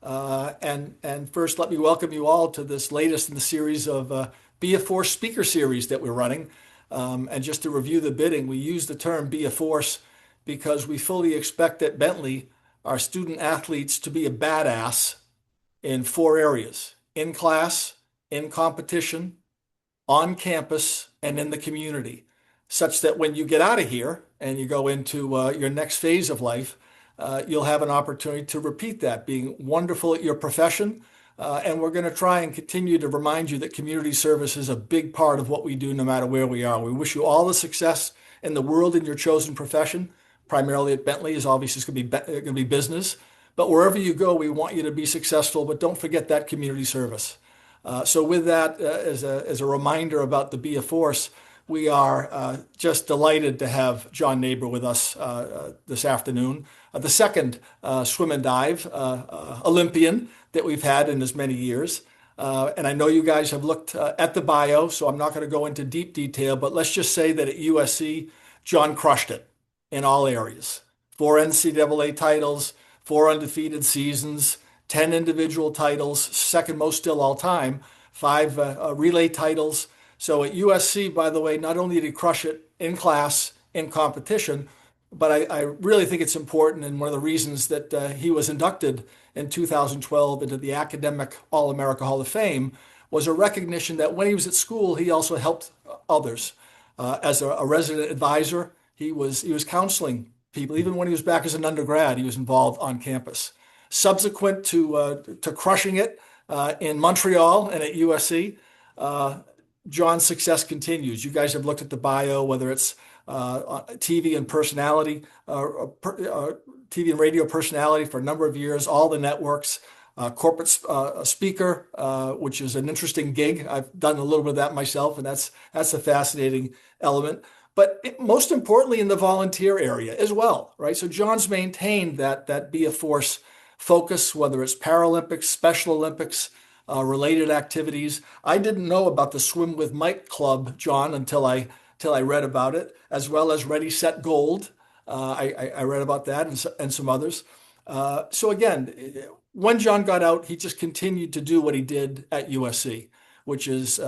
And first, let me welcome you all to this latest in the series of Be a Force speaker series that we're running. And just to review the bidding, we use the term Be a Force because we fully expect at Bentley our student athletes to be a badass in four areas: in class, in competition, on campus, and in the community, such that when you get out of here and you go into your next phase of life, you'll have an opportunity to repeat that, being wonderful at your profession. And we're going to try and continue to remind you that community service is a big part of what we do no matter where we are. We wish you all the success in the world in your chosen profession. Primarily at Bentley is obviously going to be business. But wherever you go, we want you to be successful, but don't forget that community service. So with that, as a reminder about the Be a Force, we are just delighted to have John Naber with us this afternoon, the second swim and dive Olympian that we've had in as many years. And I know you guys have looked at the bio, so I'm not going to go into deep detail, but let's just say that at USC, John crushed it in all areas. 4 NCAA titles, 4 undefeated seasons, 10 individual titles, second most still all time, 5 relay titles. So at USC, by the way, not only did he crush it in class, in competition, but I really think it's important, and one of the reasons that he was inducted in 2012 into the Academic All-America Hall of Fame was a recognition that when he was at school, he also helped others. As a resident advisor, he was counseling people. Even when he was back as an undergrad, he was involved on campus. Subsequent to crushing it in Montreal and at USC, John's success continues. You guys have looked at the bio, whether it's TV and personality, TV and radio personality for a number of years, all the networks, corporate speaker, which is an interesting gig. I've done a little bit of that myself, and that's a fascinating element. But most importantly, in the volunteer area as well, right? So John's maintained that Be a Force focus, whether it's Paralympics, Special Olympics, related activities. I didn't know about the Swim with Mike Club, John, until I read about it, as well as Ready, Set, Gold. I read about that and some others. So again, when John got out, he just continued to do what he did at USC, which is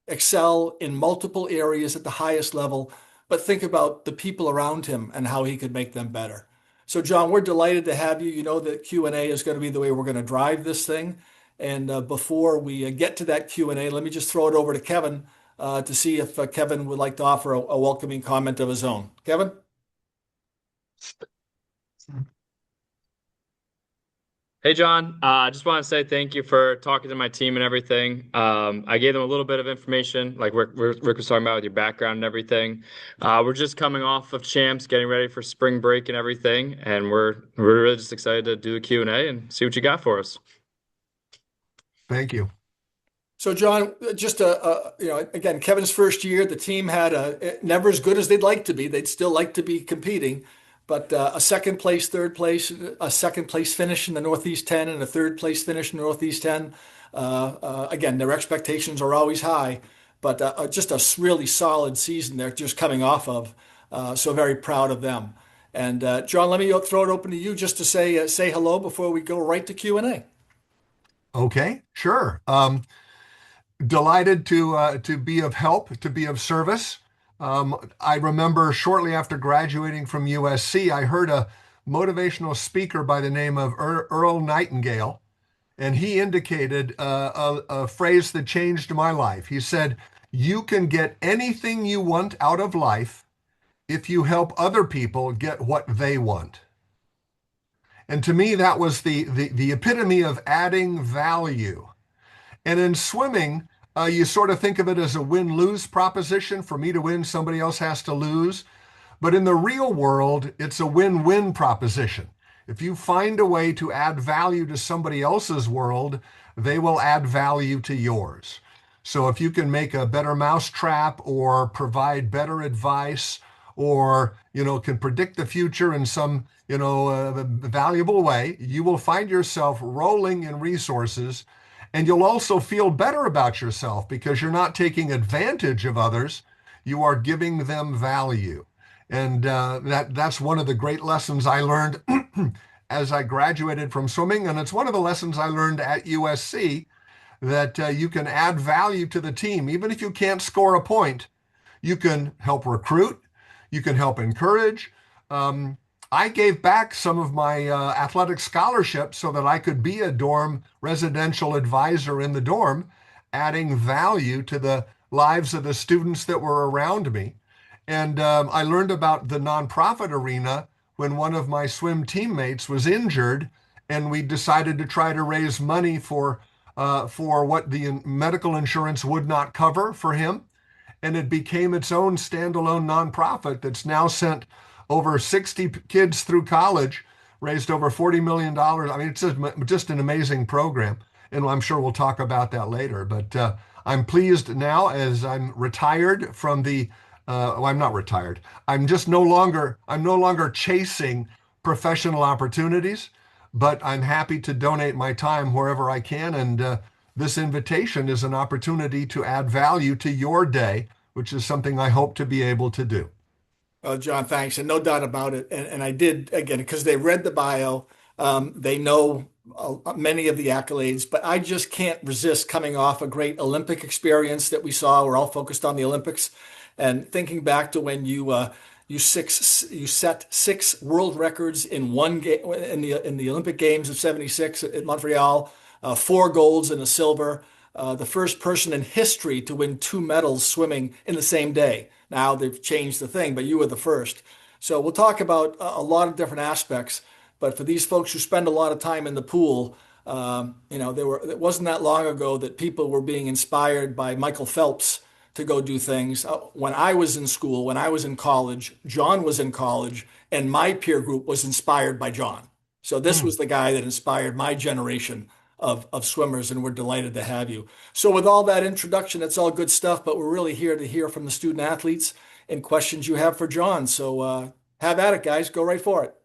excel in multiple areas at the highest level, but think about the people around him and how he could make them better. So John, we're delighted to have you. You know that Q&A is going to be the way we're going to drive this thing. And before we get to that Q&A, let me just throw it over to Kevin to see if Kevin would like to offer a welcoming comment of his own. Kevin? Hey, John. I just want to say thank you for talking to my team and everything. I gave them a little bit of information, like Rick was talking about with your background and everything. We're just coming off of champs, getting ready for spring break and everything, and we're really just excited to do a Q&A and see what you got for us. Thank you. So, John, just again, Kevin's first year, the team had never as good as they'd like to be. They'd still like to be competing, but a second place, third place, a second place finish in the Northeast 10, and a third place finish in the Northeast 10. Again, their expectations are always high, but just a really solid season they're just coming off of. So very proud of them. And John, let me throw it open to you just to say hello before we go right to Q&A. Okay, sure. Delighted to be of help, to be of service. I remember shortly after graduating from USC, I heard a motivational speaker by the name of Earl Nightingale, and he indicated a phrase that changed my life. He said, "You can get anything you want out of life if you help other people get what they want." And to me, that was the epitome of adding value. And in swimming, you sort of think of it as a win-lose proposition. For me to win, somebody else has to lose. But in the real world, it's a win-win proposition. If you find a way to add value to somebody else's world, they will add value to yours. So if you can make a better mousetrap or provide better advice or, can predict the future in some, valuable way, you will find yourself rolling in resources, and you'll also feel better about yourself because you're not taking advantage of others. You are giving them value. And that's one of the great lessons I learned as I graduated from swimming. And it's one of the lessons I learned at USC that you can add value to the team. Even if you can't score a point, you can help recruit, you can help encourage. Um, I gave back some of my athletic scholarships so that I could be a dorm residential advisor in the dorm, adding value to the lives of the students that were around me. And I learned about the nonprofit arena when one of my swim teammates was injured, and we decided to try to raise money for what the medical insurance would not cover for him. And it became its own standalone nonprofit that's now sent over 60 kids through college, raised over $40 million. I mean, it's just an amazing program. And I'm sure we'll talk about that later. But I'm pleased now as I'm retired from well, I'm not retired. I'm no longer chasing professional opportunities, but I'm happy to donate my time wherever I can. And this invitation is an opportunity to add value to your day, which is something I hope to be able to do. John, thanks, and no doubt about it. And I did again because they read the bio, they know many of the accolades, but I just can't resist coming off a great Olympic experience that we saw. We're all focused on the Olympics, and thinking back to when you set six world records in one game in the Olympic Games of '76 at Montreal, four golds and a silver. The first person in history to win two medals swimming in the same day. Now they've changed the thing, but you were the first. So we'll talk about a lot of different aspects. But for these folks who spend a lot of time in the pool, it wasn't that long ago that people were being inspired by Michael Phelps to go do things. When I was in school, when I was in college, John was in college, and my peer group was inspired by John. So this Hmm. was the guy that inspired my generation of swimmers, and we're delighted to have you. So with all that introduction, that's all good stuff, but we're really here to hear from the student athletes and questions you have for John. So have at it, guys. Go right for it.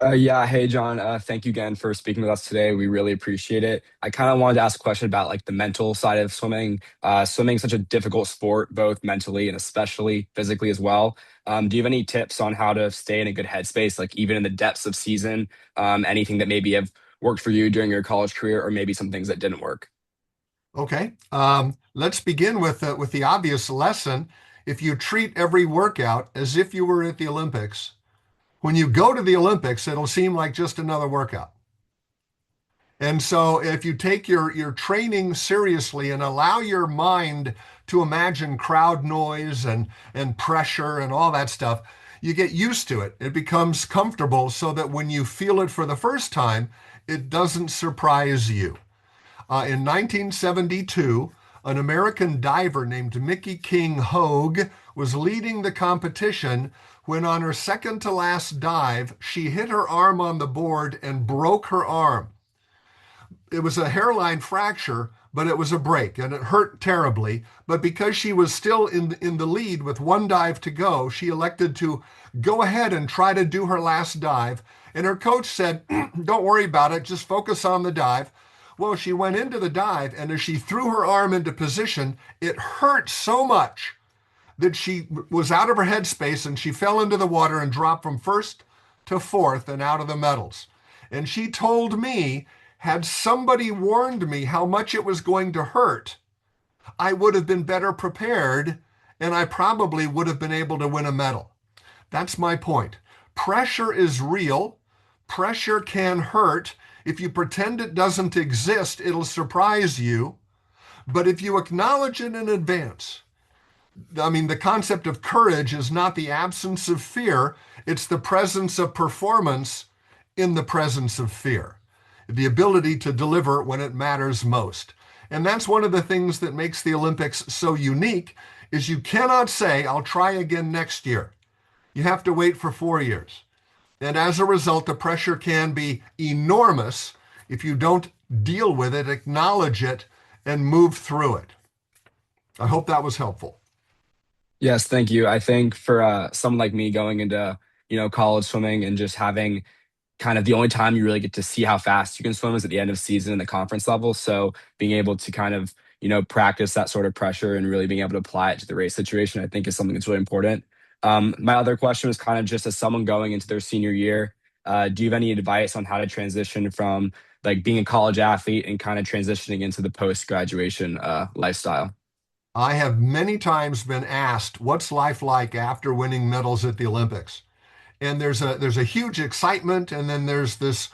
Yeah, hey John. Thank you again for speaking with us today. We really appreciate it. I kind of wanted to ask a question about like the mental side of swimming. Swimming is such a difficult sport, both mentally and especially physically as well. Do you have any tips on how to stay in a good headspace, like even in the depths of season? Anything that maybe have worked for you during your college career, or maybe some things that didn't work? Okay. Let's begin with the obvious lesson. If you treat every workout as if you were at the Olympics, when you go to the Olympics, it'll seem like just another workout. And so if you take your training seriously and allow your mind to imagine crowd noise and pressure and all that stuff, you get used to it. It becomes comfortable so that when you feel it for the first time, it doesn't surprise you. In 1972, an American diver named Mickey King Hogue was leading the competition when, on her second to last dive, she hit her arm on the board and broke her arm. It was a hairline fracture, but it was a break and it hurt terribly. But because she was still in the lead with one dive to go, she elected to go ahead and try to do her last dive. And her coach said, "Don't worry about it, just focus on the dive." Well, she went into the dive, and as she threw her arm into position, it hurt so much that she was out of her headspace and she fell into the water and dropped from first to fourth and out of the medals. And she told me, had somebody warned me how much it was going to hurt, I would have been better prepared and I probably would have been able to win a medal. That's my point. Pressure is real. Pressure can hurt. If you pretend it doesn't exist, it'll surprise you. But if you acknowledge it in advance, I mean, the concept of courage is not the absence of fear, it's the presence of performance in the presence of fear, the ability to deliver when it matters most. And that's one of the things that makes the Olympics so unique is you cannot say, "I'll try again next year." You have to wait for 4 years. And as a result, the pressure can be enormous if you don't deal with it, acknowledge it, and move through it. I hope that was helpful. Yes, thank you. I think for someone like me going into college swimming and just having kind of the only time you really get to see how fast you can swim is at the end of season in the conference level. So being able to kind of, practice that sort of pressure and really being able to apply it to the race situation, I think is something that's really important. My other question was kind of just as someone going into their senior year, do you have any advice on how to transition from like being a college athlete and kind of transitioning into the post graduation lifestyle? I have many times been asked, what's life like after winning medals at the Olympics? And there's a huge excitement, and then there's this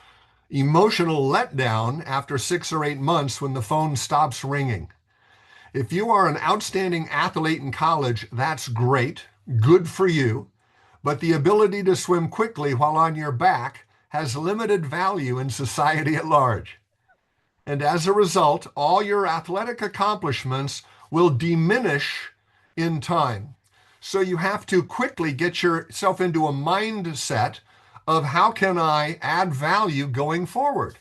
emotional letdown after 6 or 8 months when the phone stops ringing. If you are an outstanding athlete in college, that's great, good for you. But the ability to swim quickly while on your back has limited value in society at large. And as a result, all your athletic accomplishments will diminish in time. So you have to quickly get yourself into a mindset of how can I add value going forward?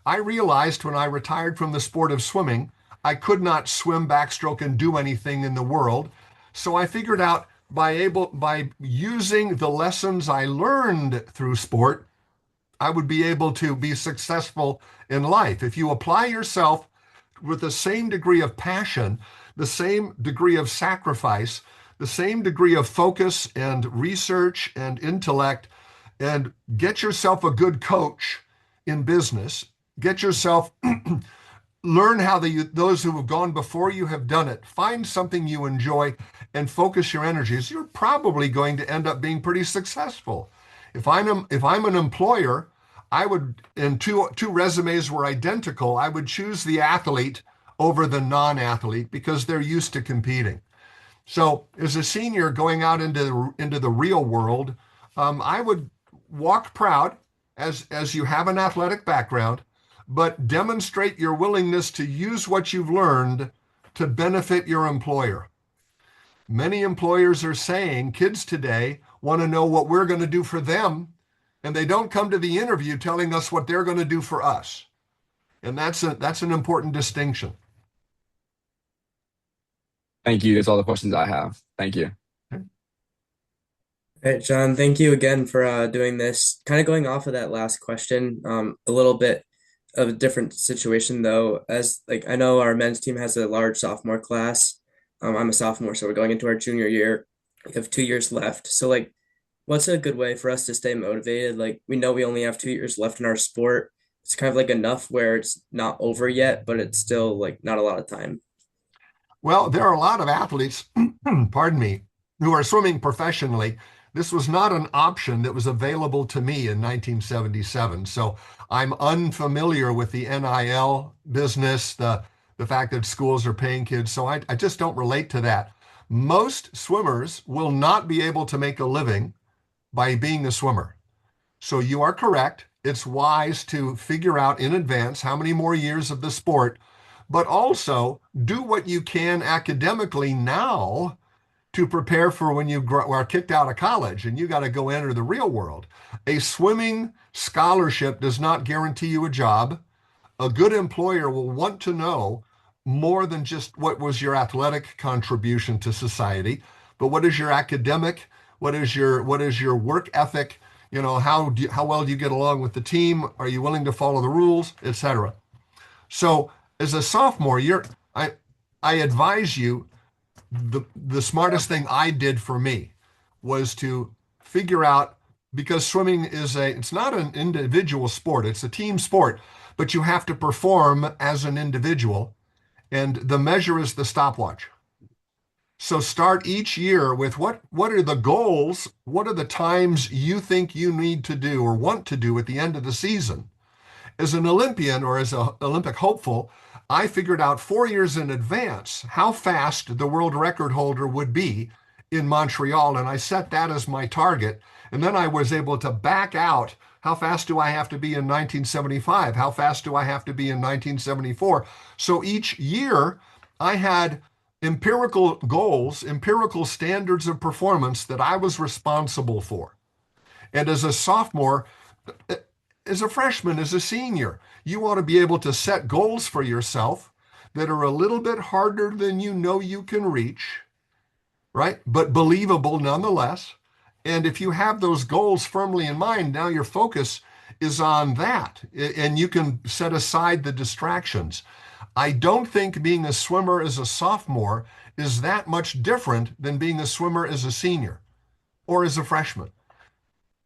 I realized when I retired from the sport of swimming, I could not swim, backstroke, and do anything in the world. So I figured out by using the lessons I learned through sport, I would be able to be successful in life. If you apply yourself with the same degree of passion, the same degree of sacrifice, the same degree of focus and research and intellect, and get yourself a good coach in business, get yourself learn how those who have gone before you have done it. Find something you enjoy and focus your energies. You're probably going to end up being pretty successful. If I'm an employer, I would, and two resumes were identical, I would choose the athlete over the non-athlete because they're used to competing. So as a senior going out into the real world, I would walk proud as you have an athletic background, but demonstrate your willingness to use what you've learned to benefit your employer. Many employers are saying kids today want to know what we're going to do for them, and they don't come to the interview telling us what they're going to do for us. And that's an important distinction. Thank you. That's all the questions I have. Thank you. All right, John, thank you again for doing this. Kind of going off of that last question, a little bit of a different situation though, as like I know our men's team has a large sophomore class. I'm a sophomore, so we're going into our junior year. We have 2 years left. So like, what's a good way for us to stay motivated? Like we know we only have 2 years left in our sport. It's kind of like enough where it's not over yet, but it's still like not a lot of time. Well, there are a lot of athletes, pardon me, who are swimming professionally. This was not an option that was available to me in 1977. So I'm unfamiliar with the NIL business, the fact that schools are paying kids. So I just don't relate to that. Most swimmers will not be able to make a living by being a swimmer. So you are correct. It's wise to figure out in advance how many more years of the sport, but also do what you can academically now to prepare for when you are kicked out of college and you got to go enter the real world. A swimming scholarship does not guarantee you a job. A good employer will want to know more than just what was your athletic contribution to society, but what is your academic, what is your work ethic, how well do you get along with the team, are you willing to follow the rules, etc. So as a sophomore, I advise you, the smartest thing I did for me was to figure out, because swimming it's not an individual sport, it's a team sport, but you have to perform as an individual, and the measure is the stopwatch. So start each year with what are the goals, what are the times you think you need to do or want to do at the end of the season. As an Olympian or as an Olympic hopeful, I figured out 4 years in advance how fast the world record holder would be in Montreal, and I set that as my target. And then I was able to back out, how fast do I have to be in 1975? How fast do I have to be in 1974? So each year I had empirical goals, empirical standards of performance that I was responsible for. And as a sophomore, as a freshman, as a senior, you want to be able to set goals for yourself that are a little bit harder than you know you can reach, right? But believable nonetheless. And if you have those goals firmly in mind, now your focus is on that, and you can set aside the distractions. I don't think being a swimmer as a sophomore is that much different than being a swimmer as a senior. or as a freshman?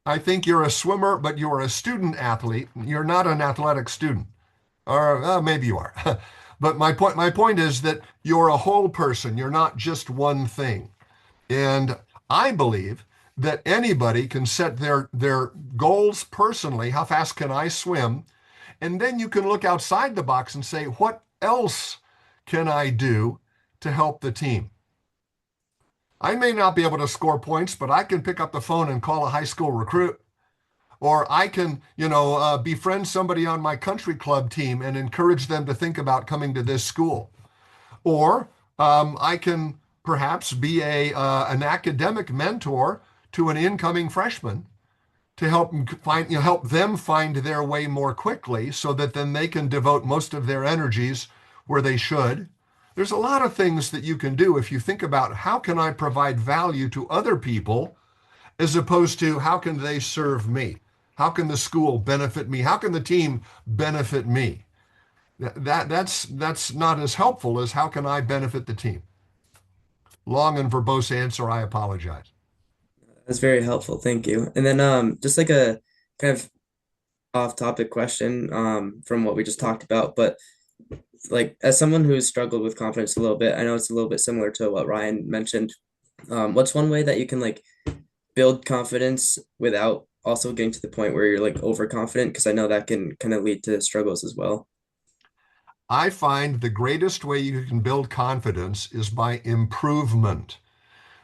I think you're a swimmer, but you're a student athlete. You're not an athletic student, or maybe you are. But my point is that you're a whole person. You're not just one thing. And I believe that anybody can set their goals personally. How fast can I swim? And then you can look outside the box and say, what else can I do to help the team? I may not be able to score points, but I can pick up the phone and call a high school recruit. Or I can, befriend somebody on my country club team and encourage them to think about coming to this school. Or I can perhaps be an academic mentor to an incoming freshman to help them find their way more quickly, so that then they can devote most of their energies where they should. There's a lot of things that you can do if you think about how can I provide value to other people, as opposed to how can they serve me? How can the school benefit me? How can the team benefit me? That's not as helpful as how can I benefit the team? Long and verbose answer. I apologize. That's very helpful. Thank you. And then just like a kind of off-topic question from what we just talked about, but like as someone who's struggled with confidence a little bit, I know it's a little bit similar to what Ryan mentioned. What's one way that you can like build confidence without also getting to the point where you're like overconfident? Because I know that can kind of lead to struggles as well. I find the greatest way you can build confidence is by improvement.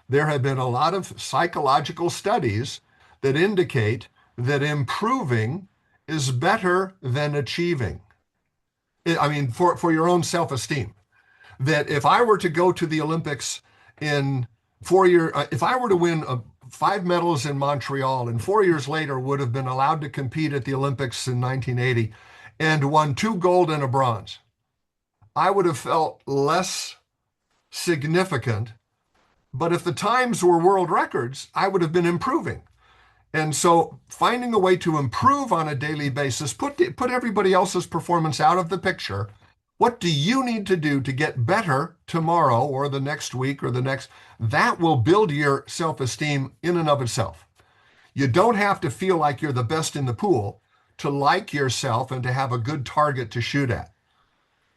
There have been a lot of psychological studies that indicate that improving is better than achieving. I mean, for your own self-esteem. That if I were to go to the Olympics in 4 years, if I were to win 5 medals in Montreal and 4 years later would have been allowed to compete at the Olympics in 1980 and won 2 gold and a bronze, I would have felt less significant. But if the times were world records, I would have been improving. And so finding a way to improve on a daily basis, put everybody else's performance out of the picture. What do you need to do to get better tomorrow or the next week or the next? That will build your self-esteem in and of itself. You don't have to feel like you're the best in the pool to like yourself and to have a good target to shoot at.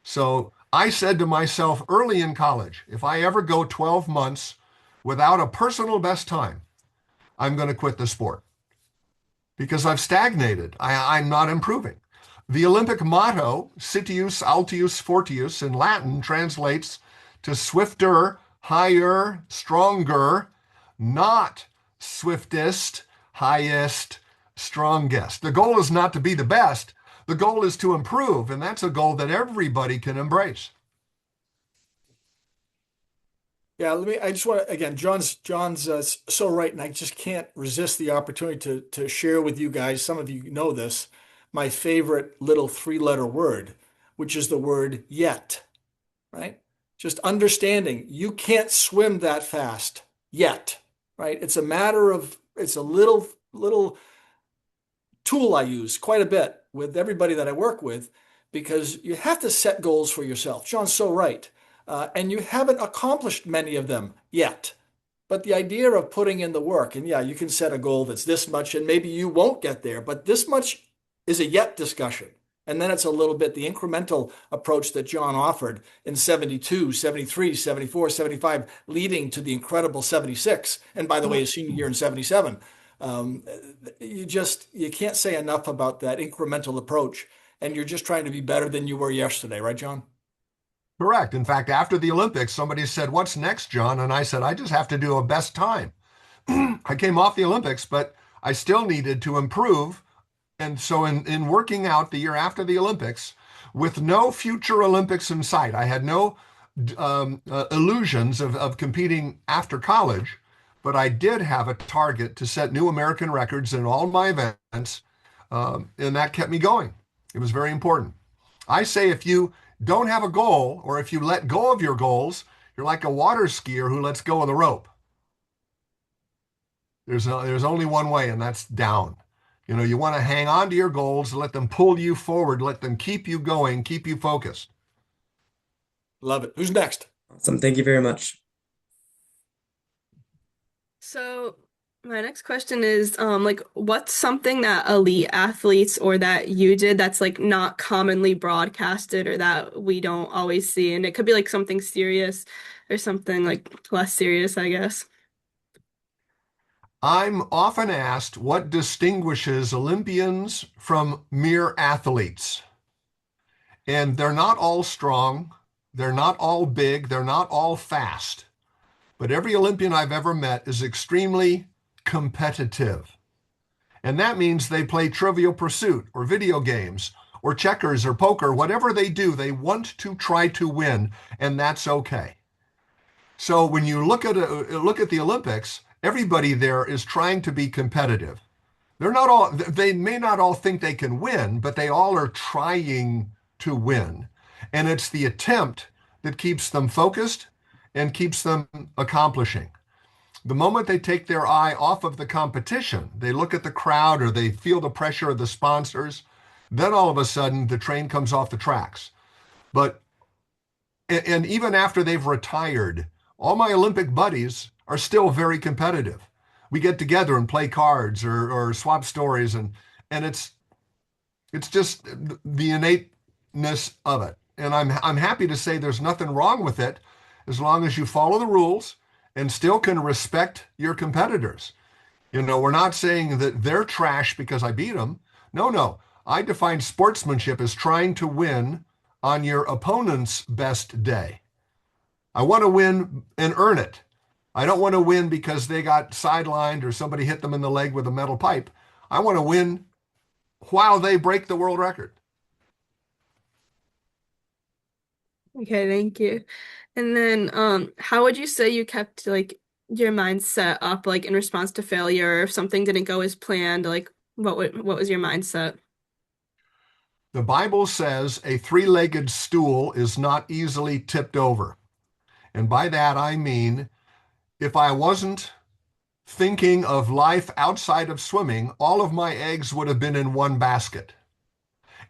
So I said to myself early in college, if I ever go 12 months without a personal best time, I'm going to quit the sport because I've stagnated. I'm not improving. The Olympic motto, Citius Altius Fortius in Latin, translates to swifter, higher, stronger, not swiftest, highest, strongest. The goal is not to be the best. The goal is to improve, and that's a goal that everybody can embrace. Yeah, I just want to, again, John's so right, and I just can't resist the opportunity to share with you guys, some of you know this, my favorite little 3-letter word, which is the word yet, right? Just understanding you can't swim that fast yet, right? It's a matter of, it's a little tool I use quite a bit with everybody that I work with, because you have to set goals for yourself. John's so right. And you haven't accomplished many of them yet. But the idea of putting in the work, and yeah, you can set a goal that's this much, and maybe you won't get there, but this much is a yet discussion. And then it's a little bit the incremental approach that John offered in 72, 73, 74, 75, leading to the incredible 76. And by the way, his senior year in 77. You can't say enough about that incremental approach. And you're just trying to be better than you were yesterday, right, John? Correct. In fact, after the Olympics, somebody said, "What's next, John?" And I said, "I just have to do a best time." I came off the Olympics, but I still needed to improve. And so in working out the year after the Olympics, with no future Olympics in sight, I had no illusions of competing after college, but I did have a target to set new American records in all my events, and that kept me going. It was very important. I say if you don't have a goal, or if you let go of your goals, you're like a water skier who lets go of the rope. There's only one way, and that's down. You want to hang on to your goals, let them pull you forward, let them keep you going, keep you focused. Love it. Who's next? Awesome. Thank you very much. So My next question is, like, what's something that elite athletes or that you did that's like not commonly broadcasted or that we don't always see? And it could be like something serious or something like less serious, I guess. I'm often asked what distinguishes Olympians from mere athletes. And they're not all strong, they're not all big, they're not all fast. But every Olympian I've ever met is extremely competitive. And that means they play Trivial Pursuit or video games or checkers or poker, whatever they do, they want to try to win, and that's okay. So when you look at the Olympics, everybody there is trying to be competitive. They may not all think they can win, but they all are trying to win. And it's the attempt that keeps them focused and keeps them accomplishing. The moment they take their eye off of the competition, they look at the crowd or they feel the pressure of the sponsors, then all of a sudden the train comes off the tracks. But and even after they've retired, all my Olympic buddies are still very competitive. We get together and play cards or swap stories, and it's just the innateness of it. And I'm happy to say there's nothing wrong with it as long as you follow the rules and still can respect your competitors. You know, we're not saying that they're trash because I beat them. No, no. I define sportsmanship as trying to win on your opponent's best day. I want to win and earn it. I don't want to win because they got sidelined or somebody hit them in the leg with a metal pipe. I want to win while they break the world record. Okay, thank you. And then, how would you say you kept like your mindset up, like in response to failure, or if something didn't go as planned, like what was your mindset? The Bible says a three-legged stool is not easily tipped over. And by that, I mean, if I wasn't thinking of life outside of swimming, all of my eggs would have been in one basket.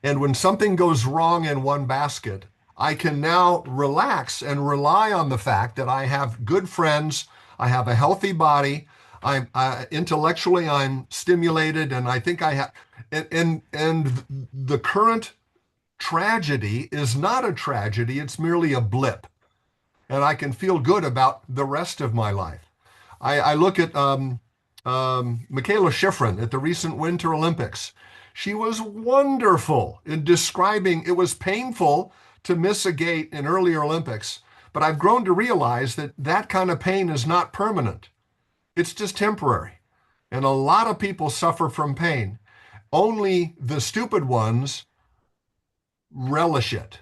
And when something goes wrong in one basket, I can now relax and rely on the fact that I have good friends, I have a healthy body, I'm intellectually I'm stimulated, and I think I have, and the current tragedy is not a tragedy, it's merely a blip. And I can feel good about the rest of my life. I look at Michaela Schifrin at the recent Winter Olympics. She was wonderful in describing it was painful to miss a gate in earlier Olympics, but I've grown to realize that that kind of pain is not permanent. It's just temporary. And a lot of people suffer from pain. Only the stupid ones relish it.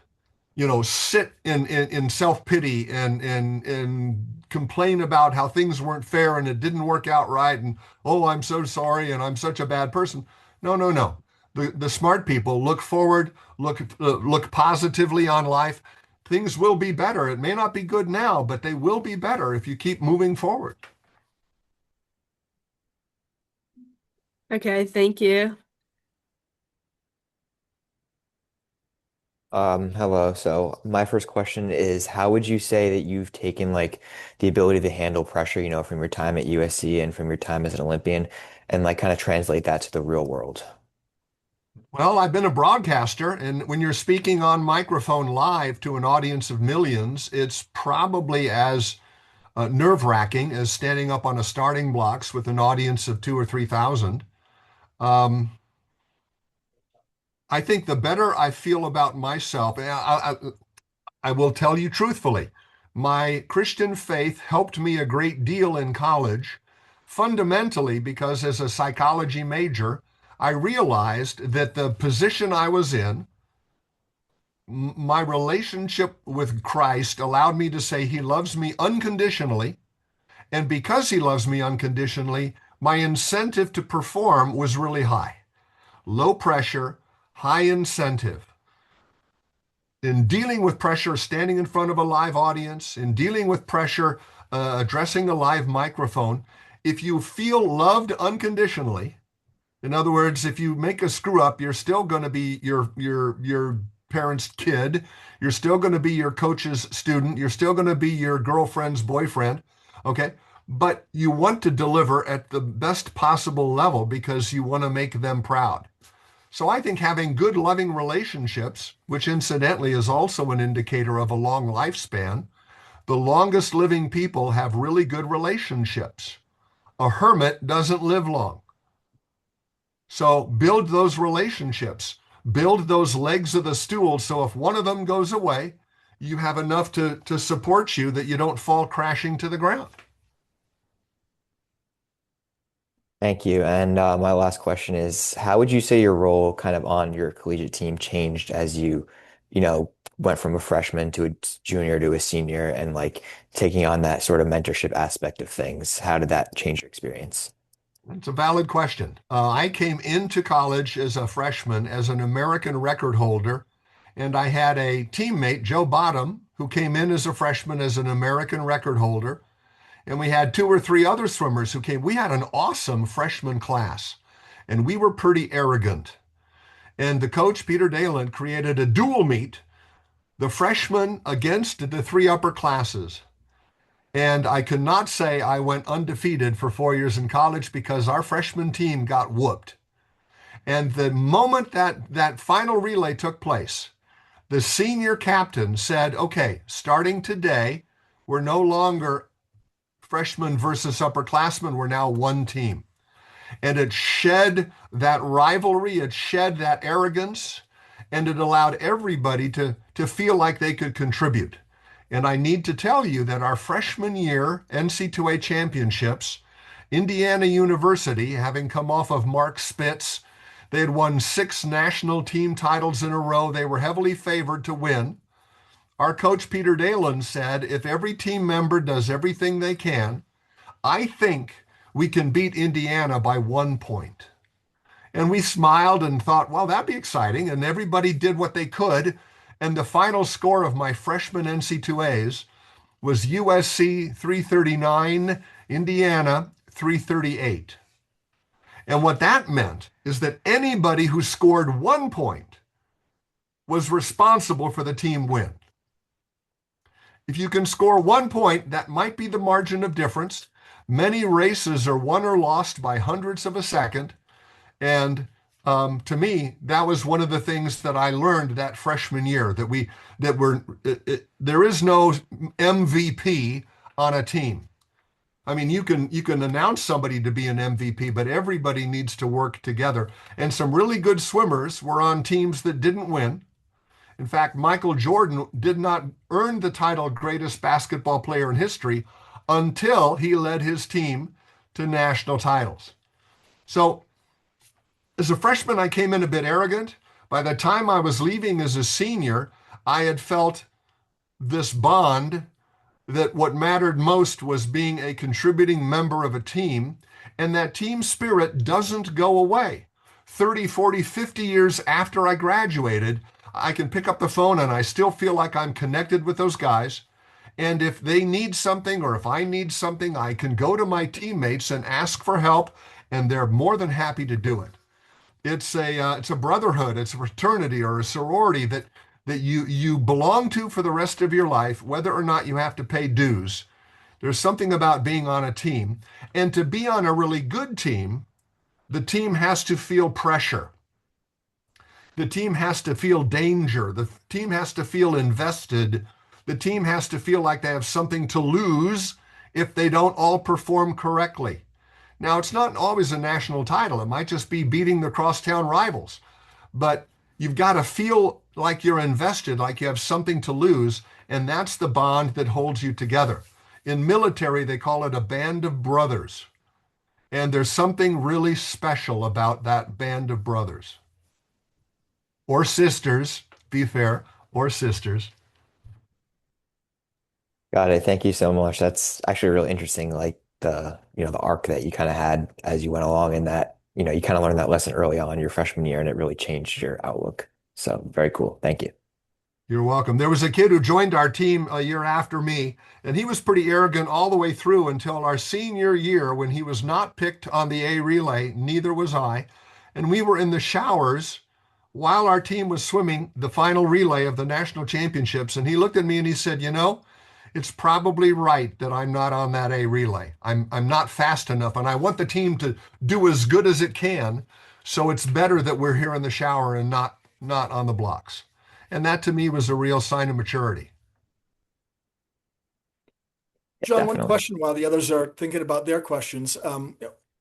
You know, sit in self-pity and complain about how things weren't fair and it didn't work out right and oh, I'm so sorry and I'm such a bad person. No, no, no. The smart people look forward, look positively on life. Things will be better. It may not be good now, but they will be better if you keep moving forward. Okay, thank you. Hello. So my first question is, how would you say that you've taken like the ability to handle pressure, from your time at USC and from your time as an Olympian, and like kind of translate that to the real world? Well, I've been a broadcaster, and when you're speaking on microphone live to an audience of millions, it's probably as nerve-wracking as standing up on a starting blocks with an audience of 2 or 3,000. Um, I think the better I feel about myself, I will tell you truthfully, my Christian faith helped me a great deal in college, fundamentally because as a psychology major, I realized that the position I was in, my relationship with Christ allowed me to say he loves me unconditionally. And because he loves me unconditionally, my incentive to perform was really high. Low pressure, high incentive. In dealing with pressure, standing in front of a live audience, in dealing with pressure, addressing a live microphone, if you feel loved unconditionally, in other words, if you make a screw up, you're still going to be your parent's kid, you're still going to be your coach's student, you're still going to be your girlfriend's boyfriend, okay? but you want to deliver at the best possible level because you want to make them proud. So I think having good, loving relationships, which incidentally is also an indicator of a long lifespan, the longest living people have really good relationships. A hermit doesn't live long. So build those relationships, build those legs of the stool. So if one of them goes away, you have enough to support you that you don't fall crashing to the ground. Thank you. And my last question is, how would you say your role kind of on your collegiate team changed as you know, went from a freshman to a junior to a senior and like taking on that sort of mentorship aspect of things? How did that change your experience? It's a valid question. I came into college as a freshman as an American record holder, and I had a teammate, Joe Bottom, who came in as a freshman as an American record holder. And we had two or three other swimmers who came. We had an awesome freshman class, and we were pretty arrogant. And the coach, Peter Dalen, created a dual meet, the freshmen against the three upper classes. And I cannot say I went undefeated for 4 years in college because our freshman team got whooped. And the moment that final relay took place, the senior captain said, okay, starting today, we're no longer freshmen versus upperclassmen, we're now one team. And it shed that rivalry, it shed that arrogance, and it allowed everybody to feel like they could contribute. And I need to tell you that our freshman year NC2A championships, Indiana University, having come off of Mark Spitz, they had won 6 national team titles in a row. They were heavily favored to win. Our coach, Peter Dalen, said, if every team member does everything they can, I think we can beat Indiana by 1 point. And we smiled and thought, well, that'd be exciting. And everybody did what they could. And the final score of my freshman NC2As was USC 339, Indiana 338. And what that meant is that anybody who scored 1 point was responsible for the team win. If you can score 1 point, that might be the margin of difference. Many races are won or lost by hundredths of a second. And to me, that was one of the things that I learned that freshman year, there is no MVP on a team. I mean, you can announce somebody to be an MVP, but everybody needs to work together. And some really good swimmers were on teams that didn't win. In fact, Michael Jordan did not earn the title greatest basketball player in history until he led his team to national titles. So as a freshman, I came in a bit arrogant. By the time I was leaving as a senior, I had felt this bond that what mattered most was being a contributing member of a team, and that team spirit doesn't go away. 30, 40, 50 years after I graduated, I can pick up the phone and I still feel like I'm connected with those guys. And if they need something or if I need something, I can go to my teammates and ask for help, and they're more than happy to do it. It's a brotherhood, it's a fraternity or a sorority that you belong to for the rest of your life, whether or not you have to pay dues. There's something about being on a team. And to be on a really good team, the team has to feel pressure. The team has to feel danger. The team has to feel invested. The team has to feel like they have something to lose if they don't all perform correctly. Now, it's not always a national title. It might just be beating the crosstown rivals. But you've got to feel like you're invested, like you have something to lose, and that's the bond that holds you together. In military, they call it a band of brothers. And there's something really special about that band of brothers. Or sisters, be fair, or sisters. Got it. Thank you so much. That's actually really interesting, like the arc that you kind of had as you went along and that, you kind of learned that lesson early on your freshman year and it really changed your outlook. So very cool. Thank you. You're welcome. There was a kid who joined our team a year after me, and he was pretty arrogant all the way through until our senior year when he was not picked on the A relay. Neither was I. And we were in the showers while our team was swimming the final relay of the national championships. And he looked at me and he said, it's probably right that I'm not on that A relay. I'm not fast enough, and I want the team to do as good as it can. So it's better that we're here in the shower and not on the blocks. And that to me was a real sign of maturity. John, one Definitely. question while the others are thinking about their questions.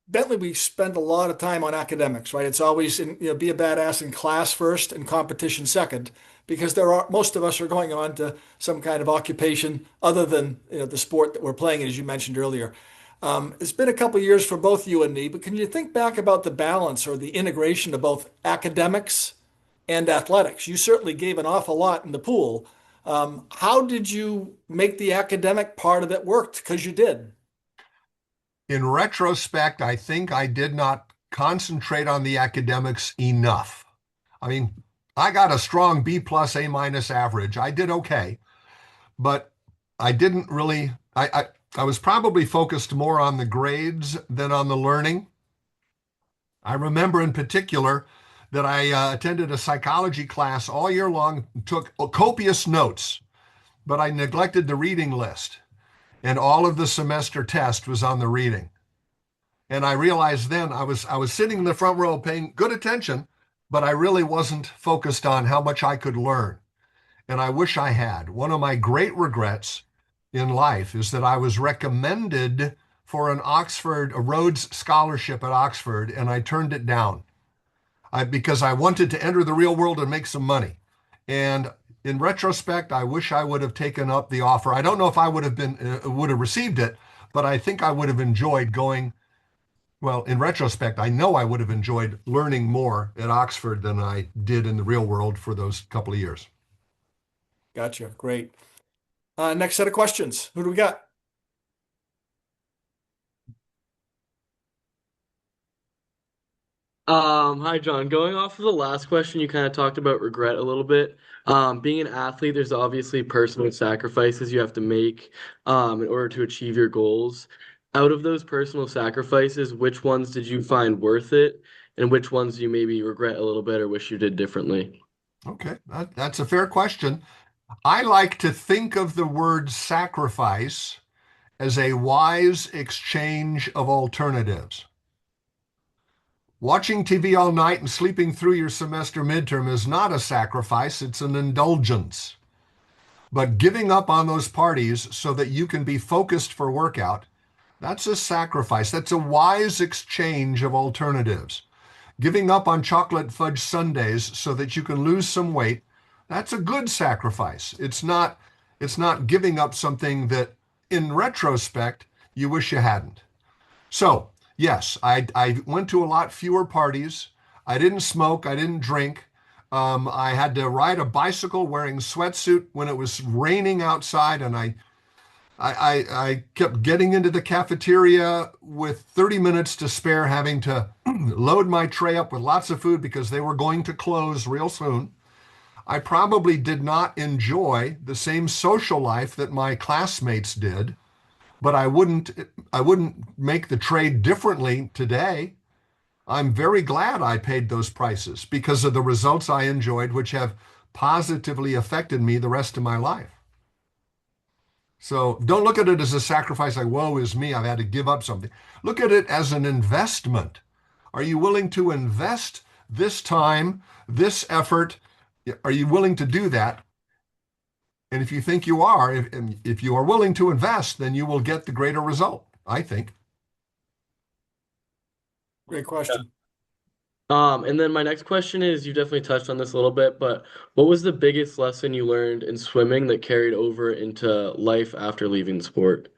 Bentley, we spend a lot of time on academics, right? It's always be a badass in class first and competition second, because most of us are going on to some kind of occupation other than the sport that we're playing, as you mentioned earlier. It's been a couple of years for both you and me, but can you think back about the balance or the integration of both academics and athletics? You certainly gave an awful lot in the pool. How did you make the academic part of it work? Because you did. In retrospect, I think I did not concentrate on the academics enough. I mean, I got a strong B plus A minus average. I did okay, but I didn't really, I was probably focused more on the grades than on the learning. I remember in particular that I attended a psychology class all year long, took copious notes, but I neglected the reading list. And all of the semester test was on the reading. And I realized then I was sitting in the front row paying good attention, but I really wasn't focused on how much I could learn. And I wish I had. One of my great regrets in life is that I was recommended for a Rhodes Scholarship at Oxford, and I turned it down because I wanted to enter the real world and make some money. And in retrospect, I wish I would have taken up the offer. I don't know if I would have received it, but I think I would have enjoyed going. Well, in retrospect, I know I would have enjoyed learning more at Oxford than I did in the real world for those couple of years. Gotcha. Great. Next set of questions. Who do we got? Hi John. Going off of the last question, you kind of talked about regret a little bit. Being an athlete, there's obviously personal sacrifices you have to make in order to achieve your goals. Out of those personal sacrifices, which ones did you find worth it, and which ones do you maybe regret a little bit or wish you did differently? Okay, that's a fair question. I like to think of the word sacrifice as a wise exchange of alternatives. Watching TV all night and sleeping through your semester midterm is not a sacrifice, it's an indulgence. But giving up on those parties so that you can be focused for workout, that's a sacrifice. That's a wise exchange of alternatives. Giving up on chocolate fudge sundaes so that you can lose some weight, that's a good sacrifice. It's not giving up something that in retrospect you wish you hadn't. So, yes, I went to a lot fewer parties. I didn't smoke, I didn't drink. I had to ride a bicycle wearing sweatsuit when it was raining outside, and I kept getting into the cafeteria with 30 minutes to spare, having to load my tray up with lots of food because they were going to close real soon. I probably did not enjoy the same social life that my classmates did, but I wouldn't make the trade differently today. I'm very glad I paid those prices because of the results I enjoyed, which have positively affected me the rest of my life. So don't look at it as a sacrifice like, woe is me, I've had to give up something. Look at it as an investment. Are you willing to invest this time, this effort? Are you willing to do that? And if you think you are, if you are willing to invest, then you will get the greater result, I think. Great question. And then my next question is, you definitely touched on this a little bit, but what was the biggest lesson you learned in swimming that carried over into life after leaving the sport?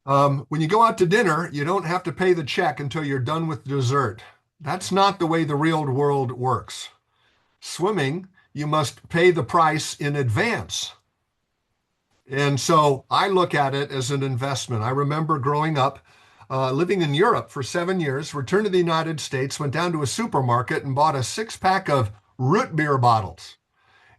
When you go out to dinner, you don't have to pay the check until you're done with dessert. That's not the way the real world works. Swimming, you must pay the price in advance. And so I look at it as an investment. I remember growing up, living in Europe for 7 years, returned to the United States, went down to a supermarket and bought a six-pack of root beer bottles.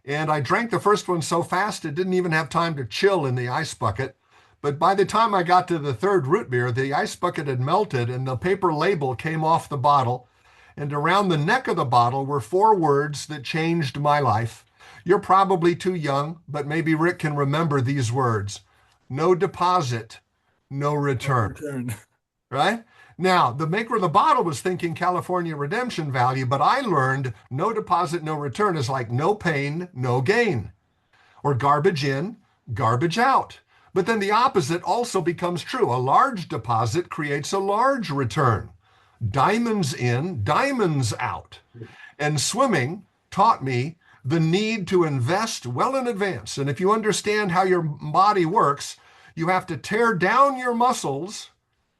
And I drank the first one so fast it didn't even have time to chill in the ice bucket. But by the time I got to the third root beer, the ice bucket had melted and the paper label came off the bottle. And around the neck of the bottle were four words that changed my life. You're probably too young, but maybe Rick can remember these words. No deposit, no No return, return. right? Now, the maker of the bottle was thinking California redemption value, but I learned no deposit, no return is like no pain, no gain, or garbage in, garbage out. But then the opposite also becomes true. A large deposit creates a large return. Diamonds in, diamonds out. And swimming taught me the need to invest well in advance. And if you understand how your body works, you have to tear down your muscles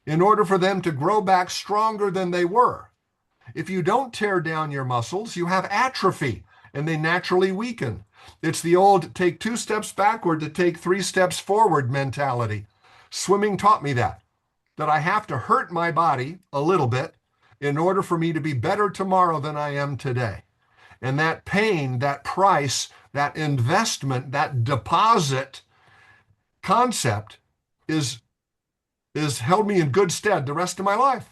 in order for them to grow back stronger than they were. If you don't tear down your muscles, you have atrophy and they naturally weaken. It's the old take 2 steps backward to take 3 steps forward mentality. Swimming taught me that I have to hurt my body a little bit in order for me to be better tomorrow than I am today. And that pain, that price, that investment, that deposit concept is held me in good stead the rest of my life.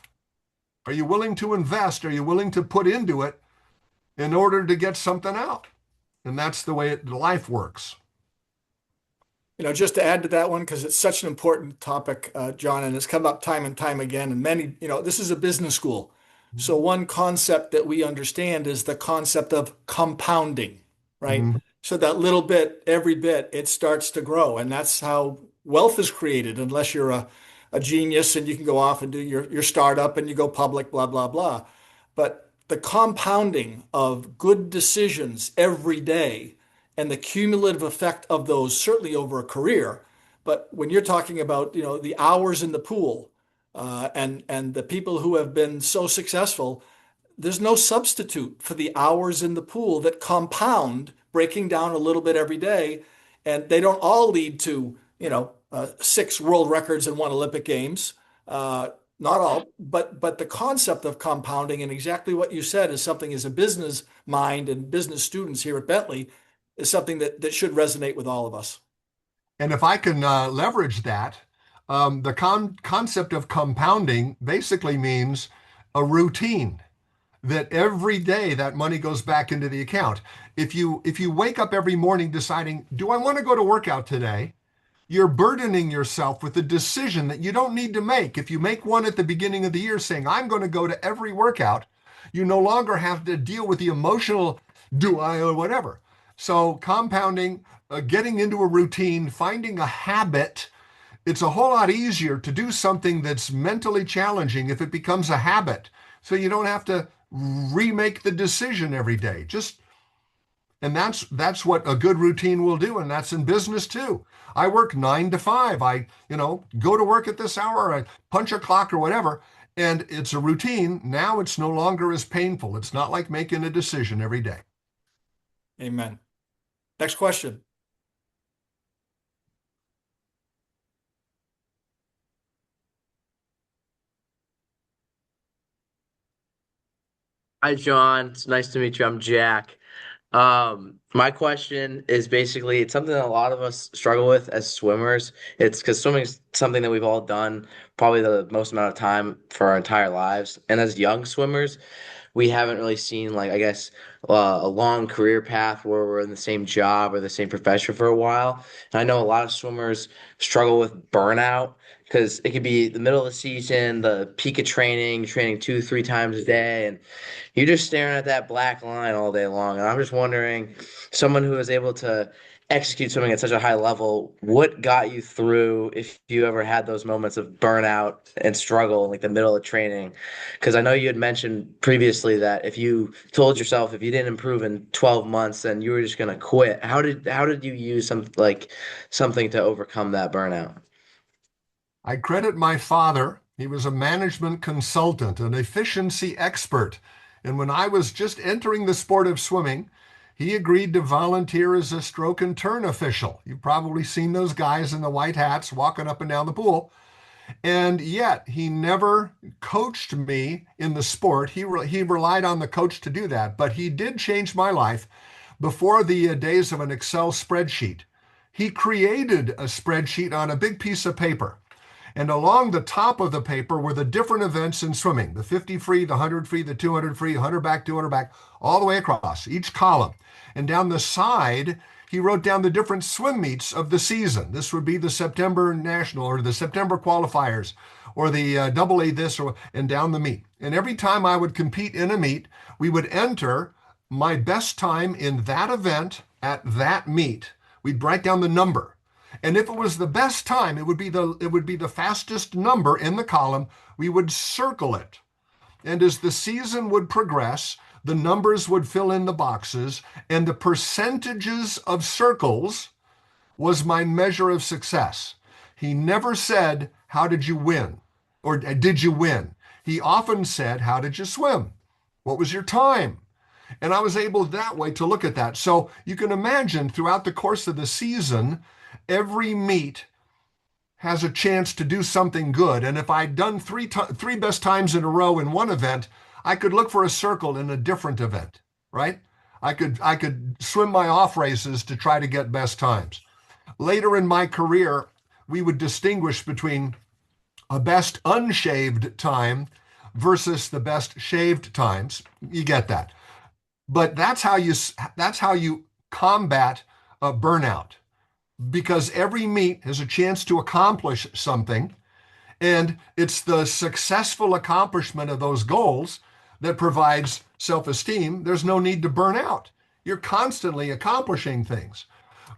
Are you willing to invest? Are you willing to put into it in order to get something out? And that's the way life works. Just to add to that one, because it's such an important topic, John, and it's come up time and time again. And many, this is a business school. So one concept that we understand is the concept of compounding, right? Mhm. So that little bit, every bit, it starts to grow. And that's how wealth is created, unless you're a genius and you can go off and do your startup and you go public, blah, blah, blah. But the compounding of good decisions every day and the cumulative effect of those, certainly over a career. But when you're talking about, the hours in the pool, and the people who have been so successful, there's no substitute for the hours in the pool that compound, breaking down a little bit every day, and they don't all lead to 6 world records and 1 Olympic Games. Not all, but the concept of compounding and exactly what you said is something as a business mind and business students here at Bentley is something that should resonate with all of us. And if I can leverage that, the concept of compounding basically means a routine that every day that money goes back into the account. If you wake up every morning deciding, do I want to go to workout today? You're burdening yourself with a decision that you don't need to make. If you make one at the beginning of the year saying, I'm going to go to every workout, you no longer have to deal with the emotional, do I or whatever. So compounding, getting into a routine, finding a habit, it's a whole lot easier to do something that's mentally challenging if it becomes a habit. So you don't have to remake the decision every day. And that's what a good routine will do, and that's in business too. I work 9 to 5. I, go to work at this hour, I punch a clock or whatever, and it's a routine. Now it's no longer as painful. It's not like making a decision every day. Amen. Next question. Hi, John. It's nice to meet you. I'm Jack. My question is basically it's something that a lot of us struggle with as swimmers. It's because swimming is something that we've all done probably the most amount of time for our entire lives. And as young swimmers, we haven't really seen like I guess a long career path where we're in the same job or the same profession for a while. And I know a lot of swimmers struggle with burnout because it could be the middle of the season, the peak of training, training 2, 3 times a day, and you're just staring at that black line all day long. And I'm just wondering, someone who is able to execute swimming at such a high level, what got you through if you ever had those moments of burnout and struggle in like the middle of training? Because I know you had mentioned previously that if you told yourself if you didn't improve in 12 months, then you were just gonna quit. How did you use something to overcome that burnout? I credit my father. He was a management consultant, an efficiency expert. And when I was just entering the sport of swimming, he agreed to volunteer as a stroke and turn official. You've probably seen those guys in the white hats walking up and down the pool. And yet he never coached me in the sport. He relied on the coach to do that. But he did change my life before the days of an Excel spreadsheet. He created a spreadsheet on a big piece of paper. And along the top of the paper were the different events in swimming, the 50 free, the 100 free, the 200 free, 100 back, 200 back, all the way across each column. And down the side, he wrote down the different swim meets of the season. This would be the September National or the September qualifiers or the double A this and down the meet. And every time I would compete in a meet, we would enter my best time in that event at that meet. We'd write down the number. And if it was the best time, it would be the fastest number in the column. We would circle it. And as the season would progress, the numbers would fill in the boxes, and the percentages of circles was my measure of success. He never said, "How did you win?" or "Did you win?" He often said, "How did you swim? What was your time?" And I was able that way to look at that. So you can imagine throughout the course of the season, every meet has a chance to do something good. And if I'd done three best times in a row in one event, I could look for a circle in a different event, right? I could swim my off races to try to get best times. Later in my career, we would distinguish between a best unshaved time versus the best shaved times. You get that. But that's how you combat a burnout, because every meet has a chance to accomplish something, and it's the successful accomplishment of those goals that provides self-esteem. There's no need to burn out. You're constantly accomplishing things.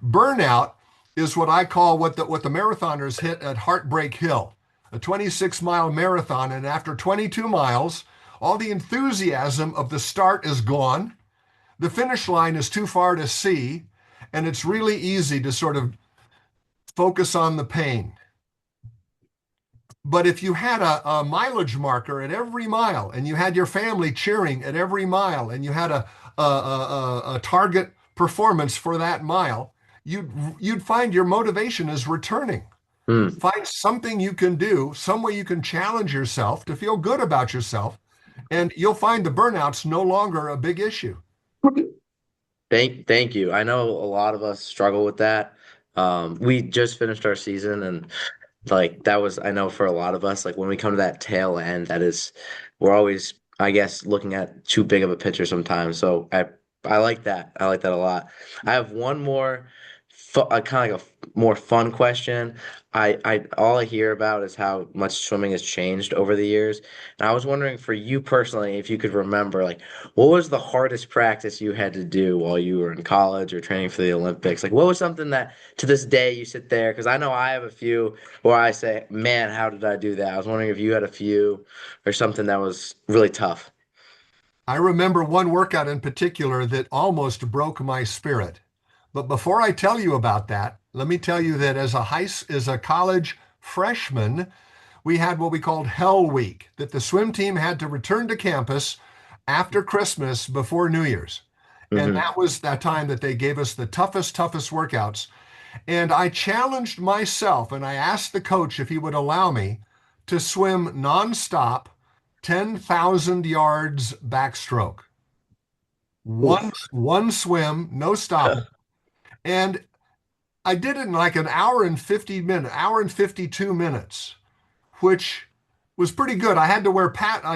Burnout is what I call what the marathoners hit at Heartbreak Hill, a 26-mile marathon, and after 22 miles, all the enthusiasm of the start is gone. The finish line is too far to see, and it's really easy to sort of focus on the pain. But if you had a mileage marker at every mile, and you had your family cheering at every mile, and you had a target performance for that mile, you'd find your motivation is returning. Find something you can do, some way you can challenge yourself to feel good about yourself, and you'll find the burnout's no longer a big issue. Thank you. I know a lot of us struggle with that. We just finished our season, and like that was, I know for a lot of us, like when we come to that tail end, we're always, I guess, looking at too big of a picture sometimes. So I like that. I like that a lot. I have one more kind of like a more fun question. I all I hear about is how much swimming has changed over the years. And I was wondering for you personally, if you could remember, like, what was the hardest practice you had to do while you were in college or training for the Olympics? Like, what was something that to this day you sit there? Because I know I have a few where I say, man, how did I do that? I was wondering if you had a few or something that was really tough. I remember one workout in particular that almost broke my spirit. But before I tell you about that, let me tell you that as a college freshman, we had what we called Hell Week, that the swim team had to return to campus after Christmas before New Year's. And Hmm. that was that time that they gave us the toughest workouts. And I challenged myself and I asked the coach if he would allow me to swim nonstop 10,000 yards backstroke. One, Oof. one swim, no stopping. And I did it in like an hour and 52 minutes, which was pretty good. I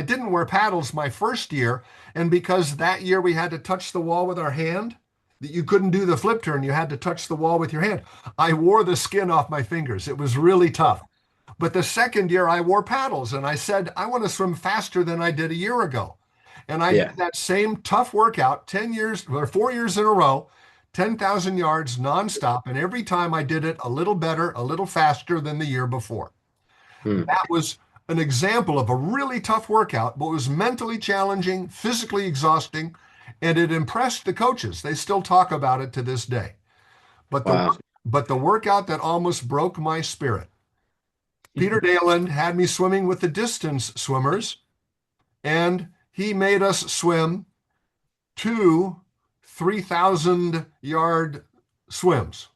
didn't wear paddles my first year, and because that year we had to touch the wall with our hand, that you couldn't do the flip turn, you had to touch the wall with your hand. I wore the skin off my fingers. It was really tough. But the second year I wore paddles and I said, I want to swim faster than I did a year ago. And I Yeah. did that same tough workout 10 years or 4 years in a row, 10,000 yards nonstop. And every time I did it a little better, a little faster than the year before. Hmm. That was an example of a really tough workout, but it was mentally challenging, physically exhausting, and it impressed the coaches. They still talk about it to this day. But the Wow. but the workout that almost broke my spirit. Peter Dalen had me swimming with the distance swimmers, and he made us swim two 3,000-yard swims,